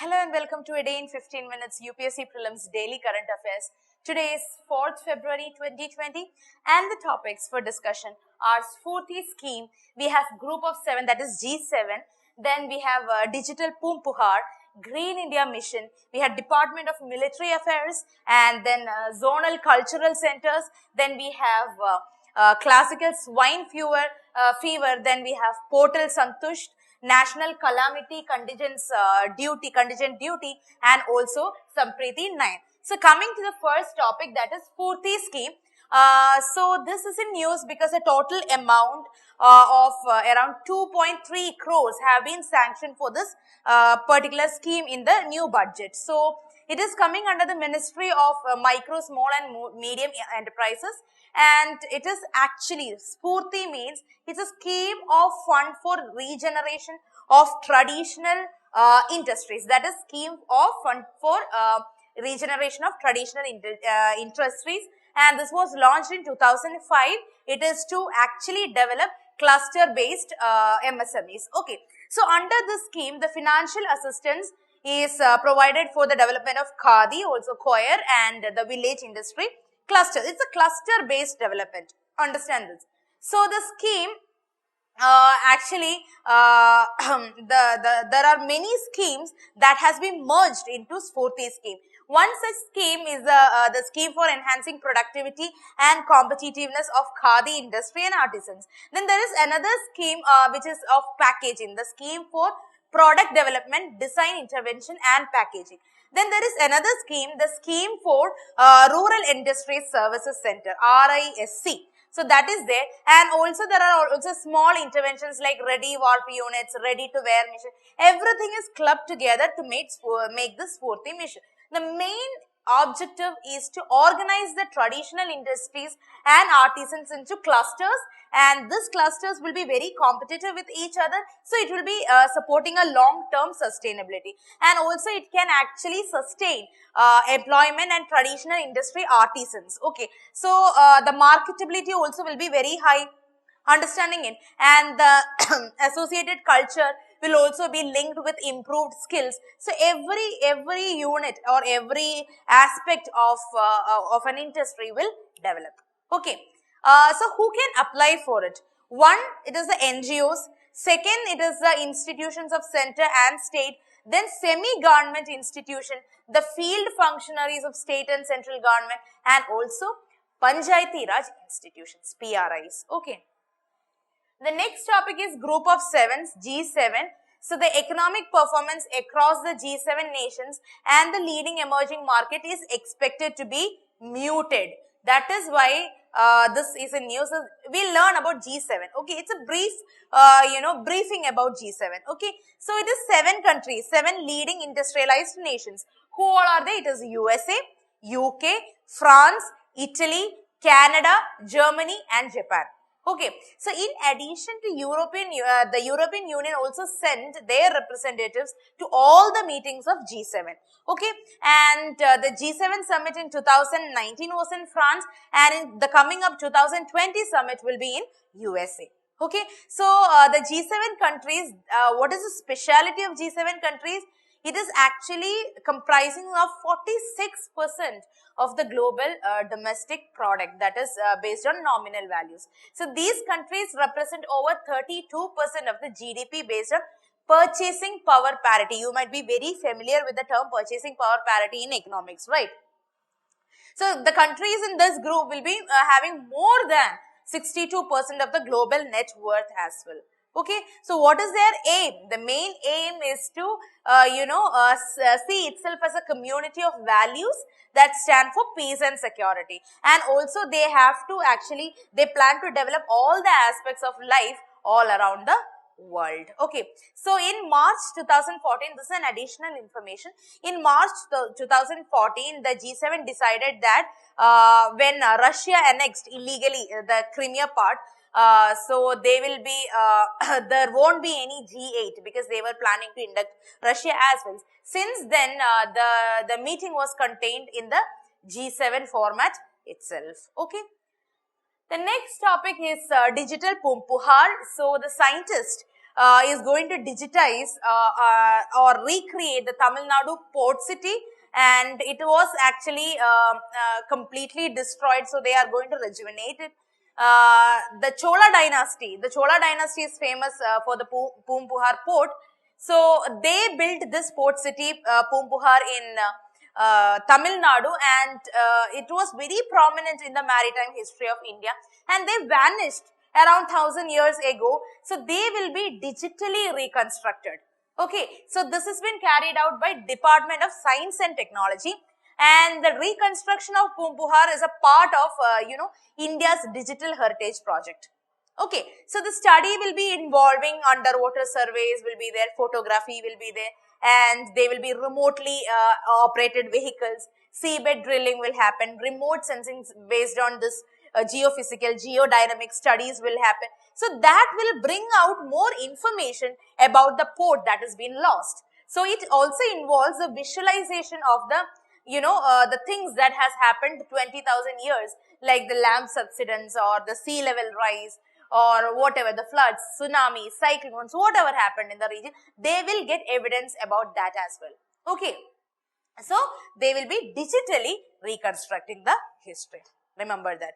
Hello and welcome to A Day in 15 Minutes UPSC Prelims Daily Current Affairs. Today is 4th February 2020 and the topics for discussion are Spurti scheme. We have group of 7, that is G7. Then we have Digital Pumpuhar, Green India Mission. We have Department of Military Affairs and then Zonal Cultural Centers. Then we have Classical Swine Fever. Then we have Portal Santusht, National Calamity Contingent duty and also Sampriti 9. So coming to the first topic, that is Spurti scheme. So this is in news because a total amount of around 2.3 crores have been sanctioned for this particular scheme in the new budget. So it is coming under the Ministry of Micro, Small and Medium Enterprises, and it is actually, Spurti means it's a scheme of fund for regeneration of traditional industries. That is scheme of fund for regeneration of traditional industries, and this was launched in 2005. It is to actually develop cluster based MSMEs. Okay, so under this scheme, the financial assistance is provided for the development of khadi, also coir and the village industry cluster. It's a cluster based development. Understand this. So the scheme there are many schemes that has been merged into Spurti scheme. One such scheme is the scheme for enhancing productivity and competitiveness of khadi industry and artisans. Then there is another scheme which is of packaging, the scheme for product development, design, intervention and packaging. Then there is another scheme, the scheme for Rural Industries Services Center, RISC. So that is there, and also there are also small interventions like ready warp units, ready to wear mission. Everything is clubbed together to make this Spurti mission. The main objective is to organize the traditional industries and artisans into clusters, and these clusters will be very competitive with each other. So it will be supporting a long-term sustainability, and also it can actually sustain employment and traditional industry artisans. Okay, so the marketability also will be very high, understanding it, and the associated culture will also be linked with improved skills. So every unit or every aspect of an industry will develop. Okay, so who can apply for it? One, it is the NGOs. Second, it is the institutions of center and state. Then semi-government institution, the field functionaries of state and central government, and also Panchayati Raj institutions, PRIs. Okay. The next topic is group of 7s, G7. So the economic performance across the G7 nations and the leading emerging market is expected to be muted. That is why this is in news. We'll learn about G7. Okay, it's a brief, briefing about G7. Okay, so it is 7 countries, 7 leading industrialized nations. Who all are they? It is USA, UK, France, Italy, Canada, Germany and Japan. Okay, so in addition to the European Union also sent their representatives to all the meetings of G7. Okay, and the G7 summit in 2019 was in France, and in the coming up 2020 summit will be in USA. Okay, so the G7 countries, what is the speciality of G7 countries? It is actually comprising of 46% of the global domestic product, that is based on nominal values. So these countries represent over 32% of the GDP based on purchasing power parity. You might be very familiar with the term purchasing power parity in economics, right? So the countries in this group will be having more than 62% of the global net worth as well. Okay, so what is their aim? The main aim is to, see itself as a community of values that stand for peace and security. And also they have to they plan to develop all the aspects of life all around the world. Okay, so in March 2014, this is an additional information. In March 2014, the G7 decided that when Russia annexed illegally the Crimea part, so they will be, there won't be any G8 because they were planning to induct Russia as well. Since then, the meeting was contained in the G7 format itself. Okay. The next topic is digital Pumpuhar. So the scientists is going to digitize or recreate the Tamil Nadu port city, and it was actually completely destroyed, so they are going to rejuvenate it. The Chola dynasty is famous for the Poompuhar port. So they built this port city, Poompuhar, in Tamil Nadu, and it was very prominent in the maritime history of India, and they vanished around 1000 years ago. So they will be digitally reconstructed. Okay, so this has been carried out by Department of Science and Technology, and the reconstruction of Poompuhar is a part of India's digital heritage project. Okay, so the study will be involving underwater surveys will be there, photography will be there, and they will be remotely operated vehicles, seabed drilling will happen, remote sensing based on this geophysical, geodynamic studies will happen. So that will bring out more information about the port that has been lost. So it also involves the visualization of the the things that has happened 20,000 years, like the land subsidence or the sea level rise or whatever, the floods, tsunamis, cyclones, whatever happened in the region, they will get evidence about that as well. Okay, so they will be digitally reconstructing the history. Remember that.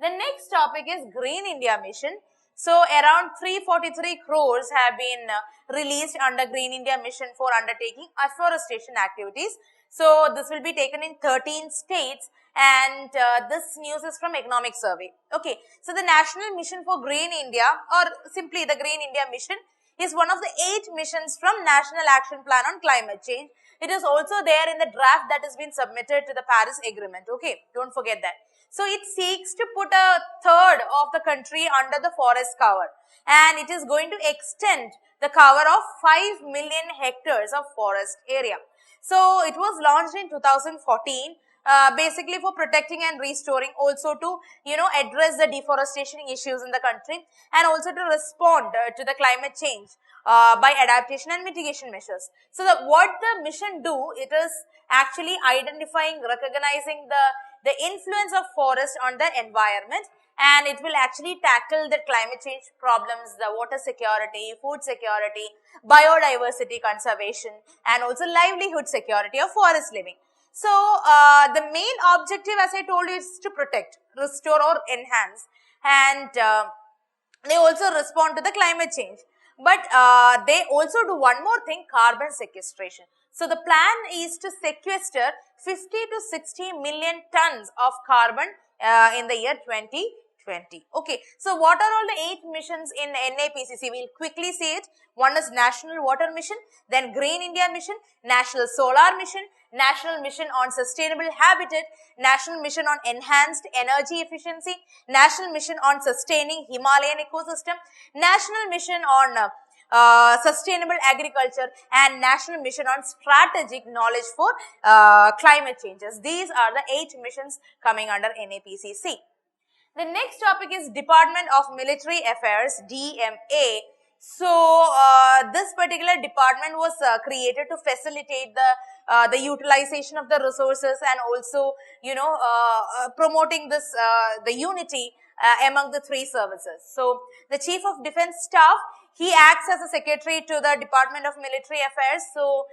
The next topic is Green India Mission. So around 343 crores have been released under Green India Mission for undertaking afforestation activities. So this will be taken in 13 states, and this news is from Economic Survey. Okay, so the National Mission for Green India, or simply the Green India Mission, is one of the 8 missions from National Action Plan on Climate Change. It is also there in the draft that has been submitted to the Paris Agreement. Okay, don't forget that. So it seeks to put a third of the country under the forest cover, and it is going to extend the cover of 5 million hectares of forest area. So it was launched in 2014, basically for protecting and restoring, also to address the deforestation issues in the country, and also to respond to the climate change by adaptation and mitigation measures. So what the mission do, it is actually identifying, recognizing the influence of forest on the environment, and it will actually tackle the climate change problems, the water security, food security, biodiversity conservation, and also livelihood security of forest living. So the main objective, as I told you, is to protect, restore or enhance, and they also respond to the climate change. But they also do one more thing, carbon sequestration. So the plan is to sequester 50 to 60 million tons of carbon in the year 2020. Okay, so what are all the 8 missions in NAPCC? We'll quickly see it. One is National Water Mission, then Green India Mission, National Solar Mission, National Mission on Sustainable Habitat, National Mission on Enhanced Energy Efficiency, National Mission on Sustaining Himalayan Ecosystem, National Mission on Sustainable Agriculture, and National Mission on Strategic Knowledge for Climate Changes. These are the 8 missions coming under NAPCC. The next topic is Department of Military Affairs, DMA. So this particular department was created to facilitate the utilization of the resources, and also promoting this the unity among the 3 services. So the Chief of Defence Staff, he acts as a secretary to the Department of Military Affairs. So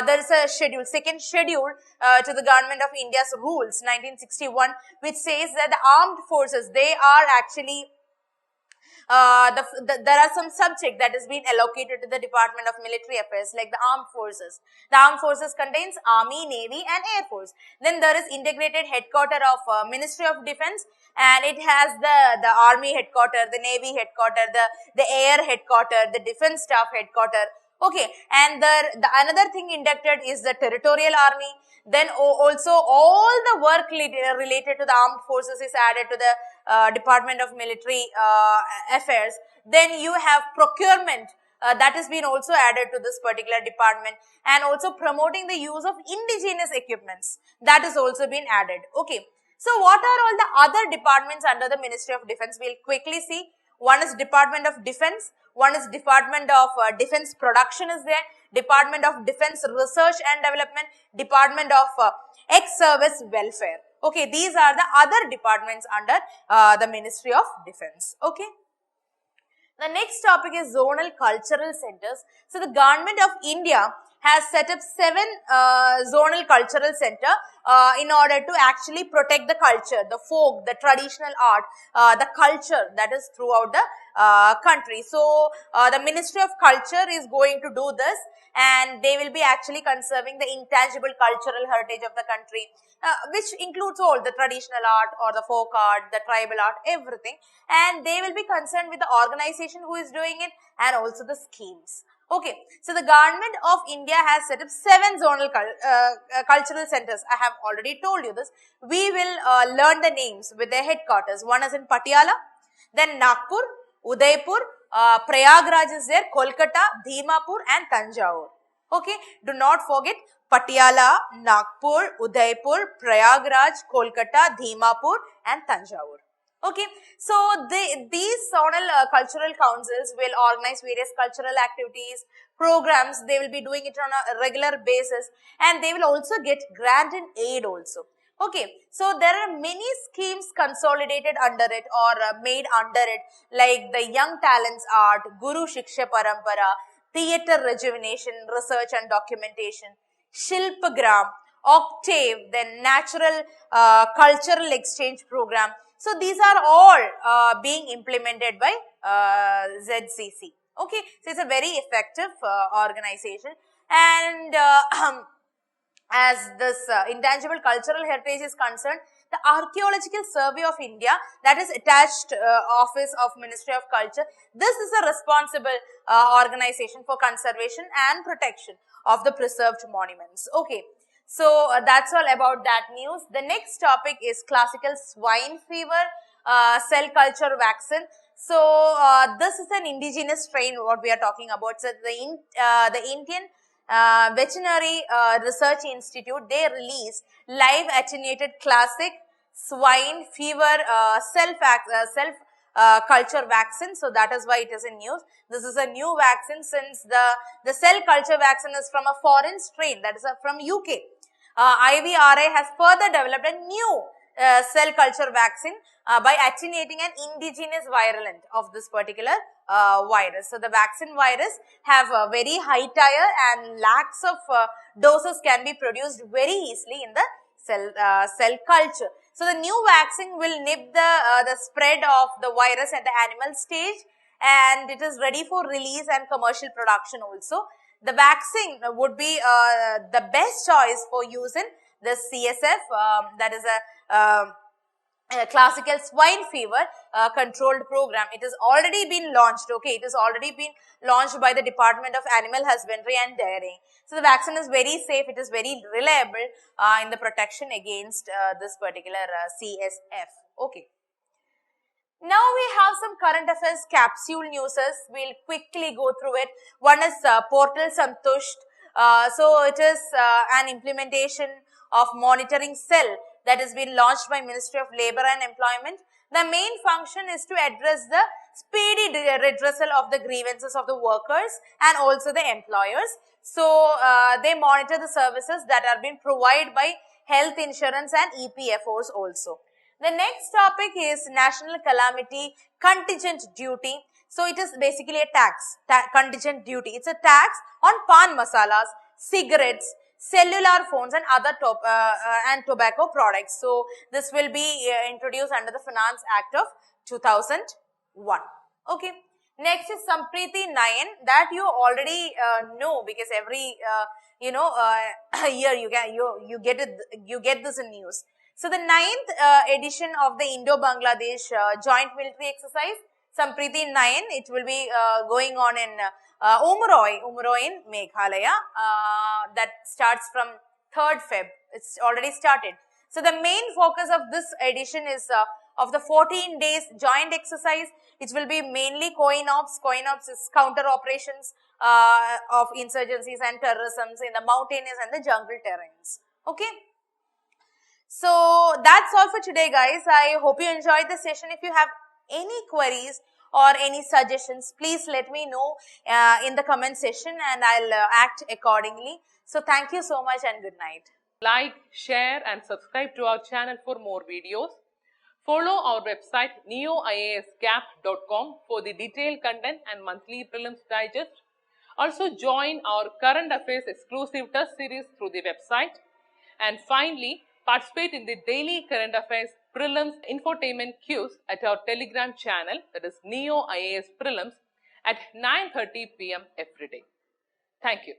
there is a schedule, second schedule to the Government of India's rules 1961, which says that the armed forces, they are actually there are some subject that has been allocated to the Department of Military Affairs, like the armed forces. The armed forces contains Army, Navy and Air Force. Then there is integrated headquarter of Ministry of Defence, and it has the Army headquarter, the Navy headquarter, the Air headquarter, the Defence Staff headquarter. Okay, and the another thing inducted is the Territorial Army. Then also all the work related to the armed forces is added to the Department of Military Affairs. Then you have procurement that has been also added to this particular department, and also promoting the use of indigenous equipments, that has also been added. Okay, so what are all the other departments under the Ministry of Defence? We'll quickly see. One is Department of Defence, one is Department of Defence Production is there, Department of Defence Research and Development, Department of Ex-Service Welfare. Okay, these are the other departments under the Ministry of Defence. Okay. The next topic is zonal cultural centers. So the government of India has set up 7 zonal cultural center in order to actually protect the culture, the folk, the traditional art, the culture that is throughout the country. So the Ministry of Culture is going to do this, and they will be actually conserving the intangible cultural heritage of the country, which includes all the traditional art or the folk art, the tribal art, everything, and they will be concerned with the organization who is doing it and also the schemes. Okay, so the government of India has set up 7 zonal cultural centers. I have already told you this. We will learn the names with their headquarters. One is in Patiala, then Nagpur, Udaipur, Prayagraj is there, Kolkata, Dimapur and Tanjore. Okay, do not forget Patiala, Nagpur, Udaipur, Prayagraj, Kolkata, Dimapur and Tanjore. Okay, so these zonal cultural councils will organize various cultural activities, programs. They will be doing it on a regular basis, and they will also get grant and aid also. Okay, so there are many schemes consolidated under it or made under it, like the Young Talents Art, Guru Shiksha Parampara, Theatre Rejuvenation, Research and Documentation, Shilpagram, Octave, then Natural Cultural Exchange Program. So these are all being implemented by ZCC. Okay, so it's a very effective organization, and as this intangible cultural heritage is concerned, the Archaeological Survey of India, that is attached office of Ministry of Culture, this is a responsible organization for conservation and protection of the preserved monuments. Okay, so that's all about that news. The next topic is classical swine fever cell culture vaccine. So this is an indigenous strain what we are talking about. So the Indian Veterinary Research Institute, they released live attenuated classic swine fever self culture vaccine. So that is why it is in news. This is a new vaccine, since the cell culture vaccine is from a foreign strain, that is from UK. IVRA has further developed a new cell culture vaccine by attenuating an indigenous virulent of this particular virus. So the vaccine virus have a very high titer and lakhs of doses can be produced very easily in the cell culture. So the new vaccine will nip the spread of the virus at the animal stage, and it is ready for release and commercial production also. The vaccine would be the best choice for use in the CSF, that is a classical swine fever controlled program. It has already been launched. Okay, it has already been launched by the Department of Animal Husbandry and Dairying. So the vaccine is very safe. It is very reliable in the protection against this particular CSF. Okay. Now we have some current affairs capsule newses. We'll quickly go through it. One is Portal Santusht. So it is an implementation of monitoring cell that has been launched by Ministry of Labour and Employment. The main function is to address the speedy redressal of the grievances of the workers and also the employers. So they monitor the services that are being provided by health insurance and EPFOs also. The next topic is National Calamity Contingent Duty. So it is basically a tax, contingent duty. It's a tax on pan masalas, cigarettes, cellular phones and other and tobacco products. So this will be introduced under the Finance Act of 2001. Okay. Next is Sampriti Nayan, that you already know, because every year you get this in news. So the 9th edition of the Indo-Bangladesh Joint Military Exercise, Sampriti Nayan, it will be going on in Umroi in Meghalaya. That starts from 3rd Feb. It's already started. So the main focus of this edition is of the 14 days joint exercise. It will be mainly COINOPS. COINOPS is counter operations of insurgencies and terrorism in the mountainous and the jungle terrains. Okay. So that's all for today, guys. I hope you enjoyed the session. If you have any queries or any suggestions, please let me know in the comment section, and I'll act accordingly. So thank you so much and good night. Like, share and subscribe to our channel for more videos. Follow our website neoiasgap.com for the detailed content and monthly prelims digest. Also join our current affairs exclusive test series through the website. And finally, participate in the daily current affairs prelims infotainment quiz at our Telegram channel, that is Neo IAS Prelims, at 9:30 p.m. every day. Thank you.